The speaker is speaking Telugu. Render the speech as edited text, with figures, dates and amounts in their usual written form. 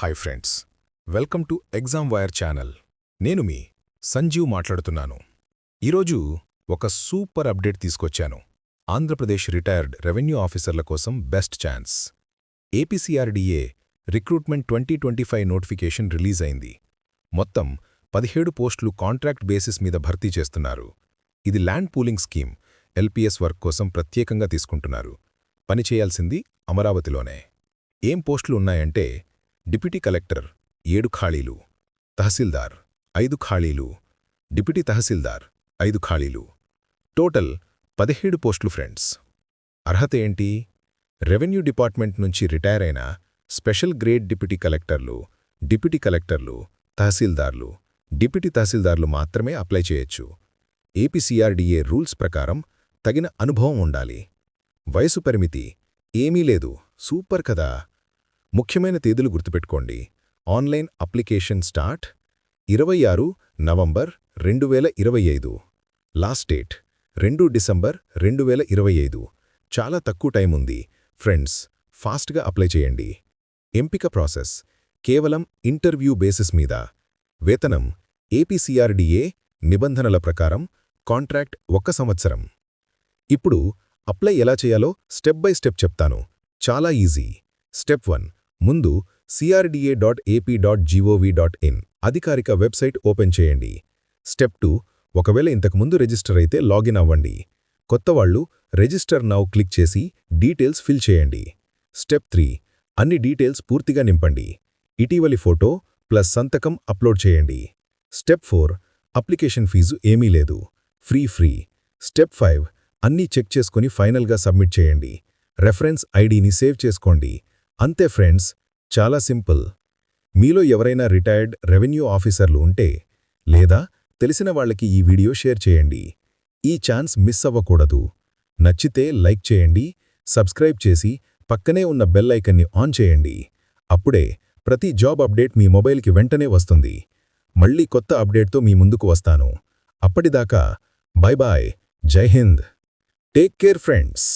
Hi friends, welcome to exam wire channel. నేను మీ సంజీవ్ మాట్లాడుతున్నాను. ఈరోజు ఒక సూపర్ అప్డేట్ తీసుకొచ్చాను. ఆంధ్రప్రదేశ్ రిటైర్డ్ రెవెన్యూ ఆఫీసర్ల కోసం best chance. APCRDA recruitment 2025 notification release అయింది. మొత్తం 17 పోస్టులు కాంట్రాక్ట్ బేసిస్ మీద భర్తీ చేస్తున్నారు. ఇది land pooling scheme, LPS work కోసం ప్రత్యేకంగా తీసుకుంటున్నారు. పనిచేయాల్సింది అమరావతిలోనే. ఏం పోస్టులు ఉన్నాయంటే డిప్యూటీ కలెక్టర్ 7 ఖాళీలు, తహసీల్దార్ 5 ఖాళీలు, డిప్యూటీ తహసీల్దార్ 5 ఖాళీలు, టోటల్ 17 పోస్టులు ఫ్రెండ్స్. అర్హత ఏంటి? రెవెన్యూ డిపార్ట్మెంట్ నుంచి రిటైర్ అయిన స్పెషల్ గ్రేడ్ డిప్యూటీ కలెక్టర్లు, తహసీల్దార్లు, డిప్యూటీ తహసీల్దార్లు మాత్రమే అప్లై చేయొచ్చు. ఏపీసీఆర్డీఏ రూల్స్ ప్రకారం తగిన అనుభవం ఉండాలి. వయసు పరిమితి ఏమీ లేదు. సూపర్ కదా! ముఖ్యమైన తేదీలు గుర్తుపెట్టుకోండి. Online application start 26 November 2025. Last date 2 December 2025. చాలా తక్కువ టైం ఉంది ఫ్రెండ్స్, ఫాస్ట్గా అప్లై చేయండి. ఎంపిక ప్రాసెస్ కేవలం ఇంటర్వ్యూ బేసిస్ మీద. వేతనం ఏపీసీఆర్డీఏ నిబంధనల ప్రకారం కాంట్రాక్ట్ 1 సంవత్సరం. ఇప్పుడు అప్లై ఎలా చేయాలో స్టెప్ బై స్టెప్ చెప్తాను. చాలా ఈజీ. స్టెప్ 1, ముందు crda.ap.gov.in అధికారిక వెబ్సైట్ ఓపెన్ చేయండి. స్టెప్ 2, ఒకవేళ ఇంతకుముందు రిజిస్టర్ అయితే లాగిన్ అవ్వండి. కొత్తవాళ్లు రిజిస్టర్ నౌ క్లిక్ చేసి డీటెయిల్స్ ఫిల్ చేయండి. స్టెప్ 3, అన్ని డీటెయిల్స్ పూర్తిగా నింపండి. ఇటీవలి ఫోటో ప్లస్ సంతకం అప్లోడ్ చేయండి. స్టెప్ 4, అప్లికేషన్ ఫీజు ఏమీ లేదు, ఫ్రీ. స్టెప్ 5, అన్నీ చెక్ చేసుకుని ఫైనల్గా సబ్మిట్ చేయండి. రెఫరెన్స్ ఐడిని సేవ్ చేసుకోండి. అంతే ఫ్రెండ్స్, చాలా సింపుల్. మీలో ఎవరైనా రిటైర్డ్ రెవెన్యూ ఆఫీసర్లు ఉంటే లేదా తెలిసిన వాళ్ళకి ఈ వీడియో షేర్ చేయండి. ఈ ఛాన్స్ మిస్ అవ్వకూడదు. నచ్చితే లైక్ చేయండి, సబ్స్క్రైబ్ చేసి పక్కనే ఉన్న బెల్ ఐకన్ని ఆన్ చేయండి. అప్పుడే ప్రతి జాబ్ అప్డేట్ మీ మొబైల్కి వెంటనే వస్తుంది. మళ్ళీ కొత్త అప్డేట్తో మీ ముందుకు వస్తాను. అప్పటిదాకా బై బాయ్, జై హింద్, టేక్ కేర్ ఫ్రెండ్స్.